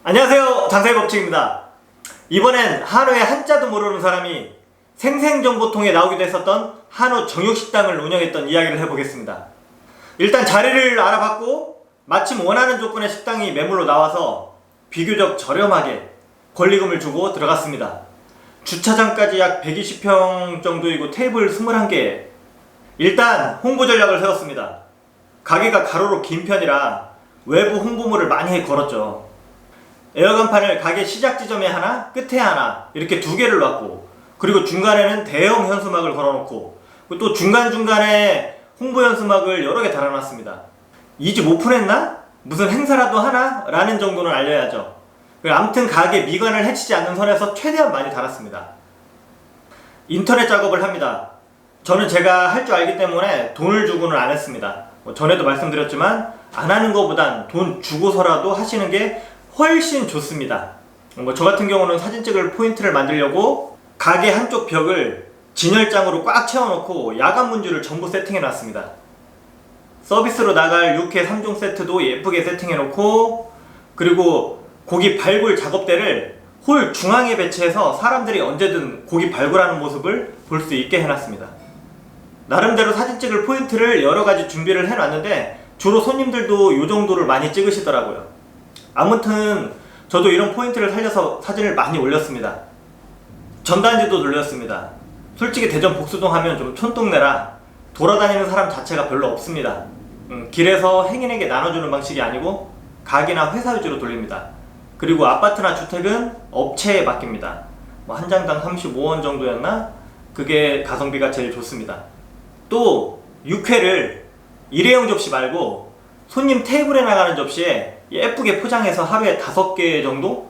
안녕하세요, 장사의 법칙입니다. 이번엔 한우의 한자도 모르는 사람이 생생정보통에 나오기도 했었던 한우 정육식당을 운영했던 이야기를 해보겠습니다. 일단 자리를 알아봤고 마침 원하는 조건의 식당이 매물로 나와서 비교적 저렴하게 권리금을 주고 들어갔습니다. 주차장까지 약 120평 정도이고 테이블 21개. 일단 홍보 전략을 세웠습니다. 가게가 가로로 긴 편이라 외부 홍보물을 많이 걸었죠. 에어건판을 가게 시작 지점에 하나, 끝에 하나 이렇게 두 개를 놨고, 그리고 중간에는 대형 현수막을 걸어놓고, 또 중간중간에 홍보 현수막을 여러 개 달아놨습니다. 이 집 오픈했나? 무슨 행사라도 하나? 라는 정도는 알려야죠. 아무튼 가게 미관을 해치지 않는 선에서 최대한 많이 달았습니다. 인터넷 작업을 합니다. 저는 제가 할 줄 알기 때문에 돈을 주고는 안 했습니다. 전에도 말씀드렸지만 안 하는 것보단 돈 주고서라도 하시는 게 훨씬 좋습니다. 저 같은 경우는 사진 찍을 포인트를 만들려고 가게 한쪽 벽을 진열장으로 꽉 채워놓고 야간 문주를 전부 세팅해 놨습니다. 서비스로 나갈 육회 3종 세트도 예쁘게 세팅해 놓고, 그리고 고기 발굴 작업대를 홀 중앙에 배치해서 사람들이 언제든 고기 발굴하는 모습을 볼 수 있게 해놨습니다. 나름대로 사진 찍을 포인트를 여러가지 준비를 해놨는데 주로 손님들도 이 정도를 많이 찍으시더라고요. 아무튼 저도 이런 포인트를 살려서 사진을 많이 올렸습니다. 전단지도 돌렸습니다. 솔직히 대전 복수동 하면 좀 촌동네라 돌아다니는 사람 자체가 별로 없습니다. 길에서 행인에게 나눠주는 방식이 아니고 가게나 회사 위주로 돌립니다. 그리고 아파트나 주택은 업체에 맡깁니다. 한 장당 35원 정도였나? 그게 가성비가 제일 좋습니다. 또 육회를 일회용 접시 말고 손님 테이블에 나가는 접시에 예쁘게 포장해서 하루에 5개 정도?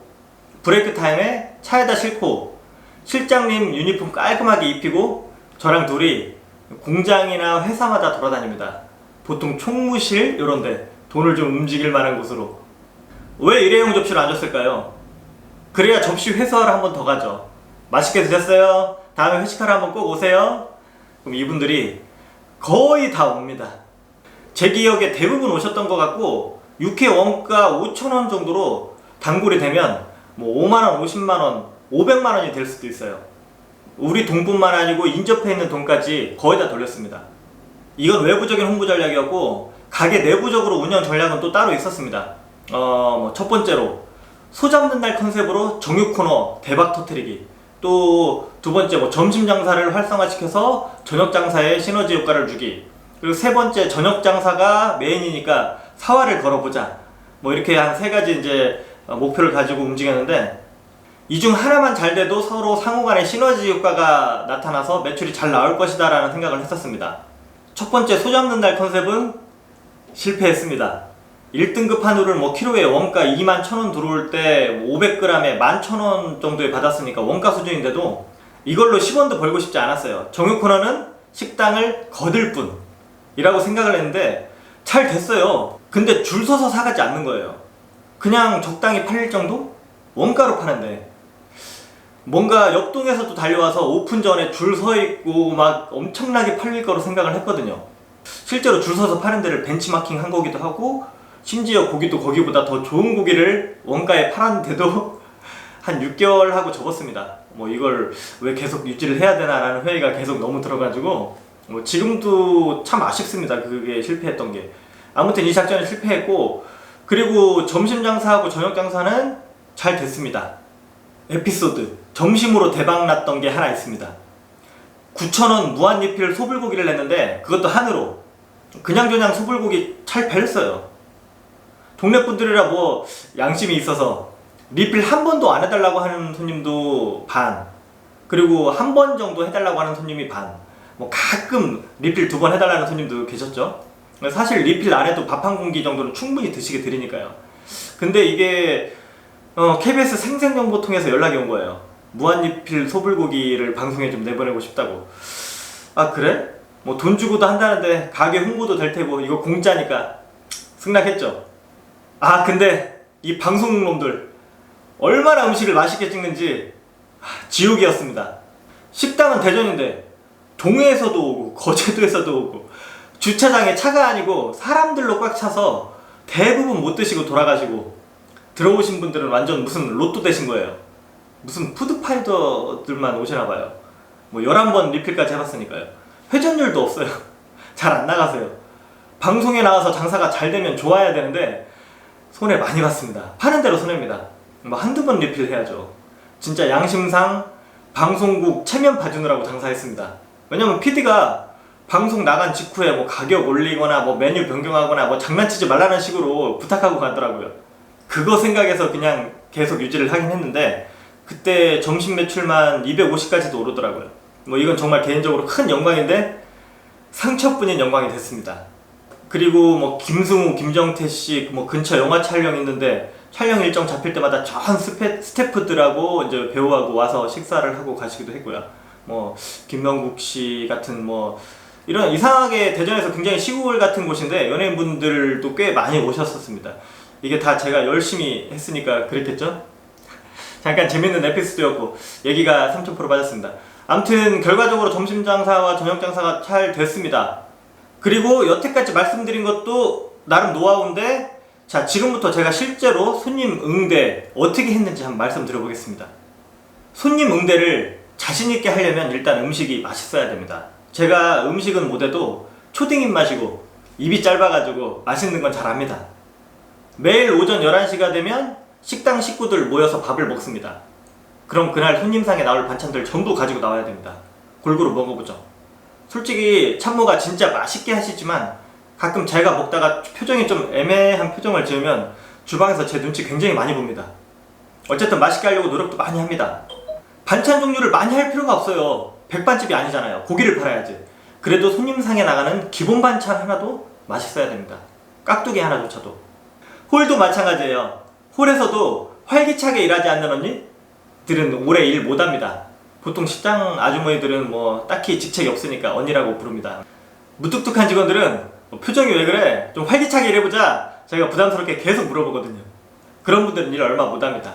브레이크 타임에 차에다 싣고 실장님 유니폼 깔끔하게 입히고 저랑 둘이 공장이나 회사마다 돌아다닙니다. 보통 총무실 이런데 돈을 좀 움직일 만한 곳으로. 왜 일회용 접시를 안 줬을까요? 그래야 접시 회수하러 한 번 더 가죠. 맛있게 드셨어요? 다음에 회식하러 한번 꼭 오세요. 그럼 이분들이 거의 다 옵니다. 제 기억에 대부분 오셨던 것 같고, 육회 원가 5,000원 정도로 단골이 되면 5만원, 50만원, 500만원이 될 수도 있어요. 우리 돈뿐만 아니고 인접해 있는 돈까지 거의 다 돌렸습니다. 이건 외부적인 홍보 전략이었고, 가게 내부적으로 운영 전략은 또 따로 있었습니다. 첫 번째로 소 잡는 날 컨셉으로 정육 코너 대박 터뜨리기. 또 두 번째 점심 장사를 활성화시켜서 저녁 장사에 시너지 효과를 주기. 그리고 세 번째, 저녁 장사가 메인이니까 사활을 걸어보자. 이렇게 한 3가지 이제 목표를 가지고 움직였는데, 이 중 하나만 잘 돼도 서로 상호간의 시너지 효과가 나타나서 매출이 잘 나올 것이다 라는 생각을 했었습니다. 첫 번째, 소 잡는 날 컨셉은 실패했습니다. 1등급 한우를 키로에 원가 21,000원 들어올 때 500g에 11,000원 정도에 받았으니까 원가 수준인데도 이걸로 10원도 벌고 싶지 않았어요. 정육 코너는 식당을 거들 뿐 이라고 생각을 했는데 잘 됐어요. 근데 줄 서서 사가지 않는 거예요. 그냥 적당히 팔릴 정도? 원가로 파는데 뭔가 옆동에서도 달려와서 오픈 전에 줄 서 있고 막 엄청나게 팔릴 거로 생각을 했거든요. 실제로 줄 서서 파는 데를 벤치마킹 한 거기도 하고, 심지어 고기도 거기보다 더 좋은 고기를 원가에 팔았는데도 한 6개월 하고 접었습니다. 이걸 왜 계속 유지를 해야 되나 라는 회의가 계속 너무 들어가지고 지금도 참 아쉽습니다. 그게 실패했던 게. 아무튼 이 작전은 실패했고, 그리고 점심 장사하고 저녁 장사는 잘 됐습니다. 에피소드 점심으로 대박났던 게 하나 있습니다. 9,000원 무한리필 소불고기를 냈는데 그것도 한우로 그냥저냥 소불고기 잘 팔렸어요. 동네 분들이라 양심이 있어서 리필 한 번도 안 해달라고 하는 손님도 반, 그리고 한 번 정도 해달라고 하는 손님이 반, 가끔 리필 2번 해달라는 손님도 계셨죠. 사실 리필 안 해도 밥 한 공기 정도는 충분히 드시게 드리니까요. 근데 이게 KBS 생생정보통해서 연락이 온 거예요. 무한리필 소불고기를 방송에 좀 내보내고 싶다고. 아 그래? 돈 주고도 한다는데 가게 홍보도 될 테고 이거 공짜니까 승낙했죠. 아 근데 이 방송놈들 얼마나 음식을 맛있게 찍는지 지옥이었습니다. 식당은 대전인데 동해에서도 오고 거제도에서도 오고 주차장에 차가 아니고 사람들로 꽉 차서 대부분 못 드시고 돌아가시고, 들어오신 분들은 완전 무슨 로또 되신 거예요. 무슨 푸드파이터들만 오시나봐요. 뭐 11번 리필까지 해봤으니까요. 회전율도 없어요. 잘 안 나가세요. 방송에 나와서 장사가 잘 되면 좋아야 되는데 손해 많이 봤습니다. 파는 대로 손해입니다. 뭐 한두 번 리필 해야죠. 진짜 양심상 방송국 체면 봐주느라고 장사했습니다. 왜냐면 PD가 방송 나간 직후에 뭐 가격 올리거나 뭐 메뉴 변경하거나 뭐 장난치지 말라는 식으로 부탁하고 가더라고요. 그거 생각해서 그냥 계속 유지를 하긴 했는데 그때 점심 매출만 250까지도 오르더라고요. 뭐 이건 정말 개인적으로 큰 영광인데 상처뿐인 영광이 됐습니다. 그리고 뭐 김승우, 김정태 씨 뭐 근처 영화 촬영 있는데 촬영 일정 잡힐 때마다 전 스태프들하고 이제 배우하고 와서 식사를 하고 가시기도 했고요. 뭐 김명국 씨 같은 뭐 이런 이상하게 대전에서 굉장히 시골 같은 곳인데 연예인분들도 꽤 많이 오셨었습니다. 이게 다 제가 열심히 했으니까 그랬겠죠? 잠깐 재밌는 에피소드였고 얘기가 30% 빠졌습니다. 아무튼 결과적으로 점심 장사와 저녁 장사가 잘 됐습니다. 그리고 여태까지 말씀드린 것도 나름 노하우인데 자, 지금부터 제가 실제로 손님 응대 어떻게 했는지 한번 말씀드려보겠습니다. 손님 응대를 자신있게 하려면 일단 음식이 맛있어야 됩니다. 제가 음식은 못해도 초딩 입맛이고 입이 짧아가지고 맛있는 건 잘합니다. 매일 오전 11시가 되면 식당 식구들 모여서 밥을 먹습니다. 그럼 그날 손님상에 나올 반찬들 전부 가지고 나와야 됩니다. 골고루 먹어보죠. 솔직히 참모가 진짜 맛있게 하시지만 가끔 제가 먹다가 표정이 좀 애매한 표정을 지으면 주방에서 제 눈치 굉장히 많이 봅니다. 어쨌든 맛있게 하려고 노력도 많이 합니다. 반찬 종류를 많이 할 필요가 없어요. 백반집이 아니잖아요. 고기를 팔아야지. 그래도 손님상에 나가는 기본 반찬 하나도 맛있어야 됩니다. 깍두기 하나조차도. 홀도 마찬가지예요. 홀에서도 활기차게 일하지 않는 언니들은 오래 일 못합니다. 보통 식당 아주머니들은 뭐 딱히 직책이 없으니까 언니라고 부릅니다. 무뚝뚝한 직원들은 표정이 왜 그래? 좀 활기차게 일해보자. 제가 부담스럽게 계속 물어보거든요. 그런 분들은 일 얼마 못합니다.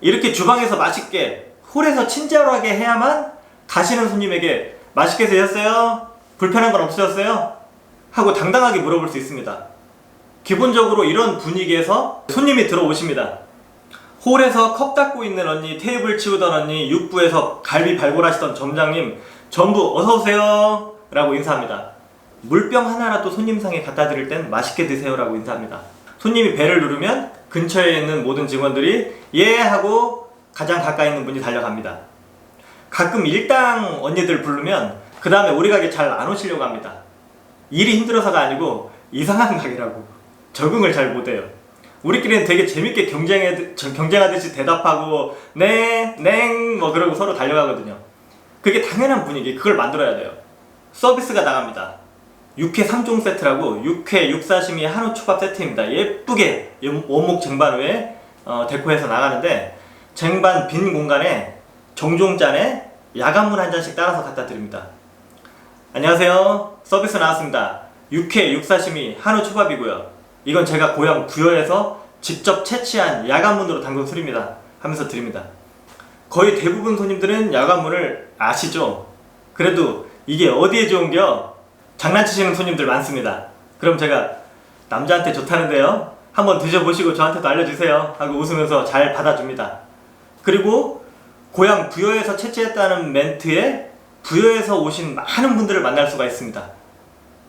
이렇게 주방에서 맛있게 홀에서 친절하게 해야만 가시는 손님에게 맛있게 드셨어요? 불편한 건 없으셨어요? 하고 당당하게 물어볼 수 있습니다. 기본적으로 이런 분위기에서 손님이 들어오십니다. 홀에서 컵 닦고 있는 언니, 테이블 치우던 언니, 육부에서 갈비 발골하시던 점장님 전부 어서오세요 라고 인사합니다. 물병 하나라도 손님상에 갖다 드릴 땐 맛있게 드세요 라고 인사합니다. 손님이 배를 누르면 근처에 있는 모든 직원들이 예 하고 가장 가까이 있는 분이 달려갑니다. 가끔 일당 언니들 부르면 그 다음에 우리 가게 잘 안 오시려고 합니다. 일이 힘들어서가 아니고 이상한 가게라고 적응을 잘 못해요. 우리끼리는 되게 재밌게 경쟁하듯이 대답하고 네, 냉 뭐 그러고 서로 달려가거든요. 그게 당연한 분위기, 그걸 만들어야 돼요. 서비스가 나갑니다. 육회 3종 세트라고 육회, 육사시미, 한우 초밥 세트입니다. 예쁘게 원목 쟁반위에 데코해서 나가는데 쟁반 빈 공간에 정종잔에 야간물 한 잔씩 따라서 갖다 드립니다. 안녕하세요. 서비스 나왔습니다. 육회, 육사시미, 한우 초밥이고요. 이건 제가 고향 부여에서 직접 채취한 야간문으로 담근 술입니다. 하면서 드립니다. 거의 대부분 손님들은 야간문을 아시죠? 그래도 이게 어디에 좋은겨? 장난치시는 손님들 많습니다. 그럼 제가 남자한테 좋다는데요? 한번 드셔보시고 저한테도 알려주세요 하고 웃으면서 잘 받아줍니다. 그리고 고향 부여에서 채취했다는 멘트에 부여에서 오신 많은 분들을 만날 수가 있습니다.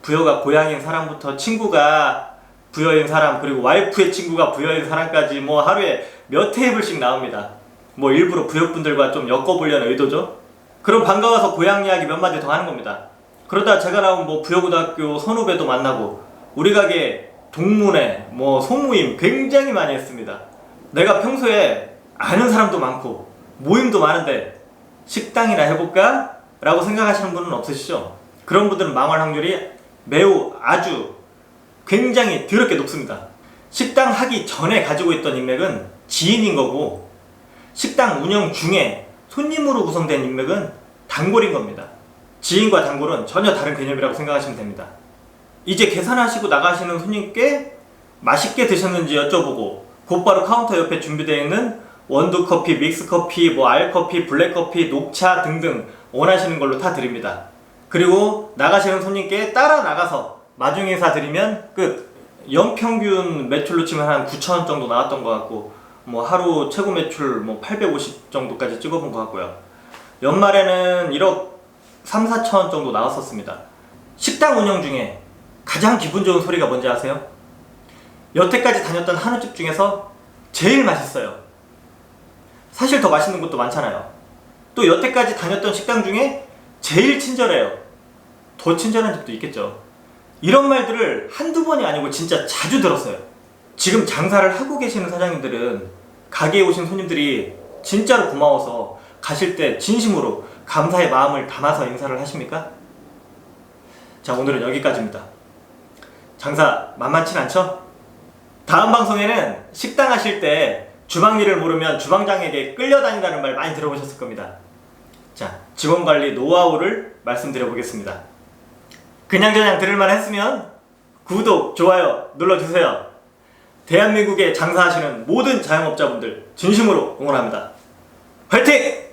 부여가 고향인 사람부터 친구가 부여인 사람, 그리고 와이프의 친구가 부여인 사람까지 뭐 하루에 몇 테이블씩 나옵니다. 뭐 일부러 부여분들과 좀 엮어보려는 의도죠. 그럼 반가워서 고향 이야기 몇 마디 더 하는 겁니다. 그러다 제가 나온 뭐 부여고등학교 선후배도 만나고 우리 가게 동문회, 뭐 소모임 굉장히 많이 했습니다. 내가 평소에 아는 사람도 많고 모임도 많은데 식당이나 해볼까? 라고 생각하시는 분은 없으시죠? 그런 분들은 망할 확률이 매우 아주 굉장히 더럽게 높습니다. 식당 하기 전에 가지고 있던 인맥은 지인인 거고 식당 운영 중에 손님으로 구성된 인맥은 단골인 겁니다. 지인과 단골은 전혀 다른 개념이라고 생각하시면 됩니다. 이제 계산하시고 나가시는 손님께 맛있게 드셨는지 여쭤보고 곧바로 카운터 옆에 준비되어 있는 원두커피, 믹스커피, 뭐 알커피, 블랙커피, 녹차 등등 원하시는 걸로 다 드립니다. 그리고 나가시는 손님께 따라 나가서 마중 인사 드리면 끝. 연평균 매출로 치면 한 9,000원 정도 나왔던 것 같고 뭐 하루 최고 매출 뭐 850 정도까지 찍어본 것 같고요. 연말에는 1억 3, 4천 정도 나왔었습니다. 식당 운영 중에 가장 기분 좋은 소리가 뭔지 아세요? 여태까지 다녔던 한우집 중에서 제일 맛있어요. 사실 더 맛있는 곳도 많잖아요. 또 여태까지 다녔던 식당 중에 제일 친절해요. 더 친절한 집도 있겠죠. 이런 말들을 한두 번이 아니고 진짜 자주 들었어요. 지금 장사를 하고 계시는 사장님들은 가게에 오신 손님들이 진짜로 고마워서 가실 때 진심으로 감사의 마음을 담아서 인사를 하십니까? 자, 오늘은 여기까지입니다. 장사 만만치 않죠? 다음 방송에는 식당 하실 때 주방 일을 모르면 주방장에게 끌려다닌다는 말 많이 들어보셨을 겁니다. 자, 직원관리 노하우를 말씀드려 보겠습니다. 그냥저냥 들을만 했으면 구독, 좋아요 눌러주세요. 대한민국에 장사하시는 모든 자영업자분들 진심으로 응원합니다. 화이팅!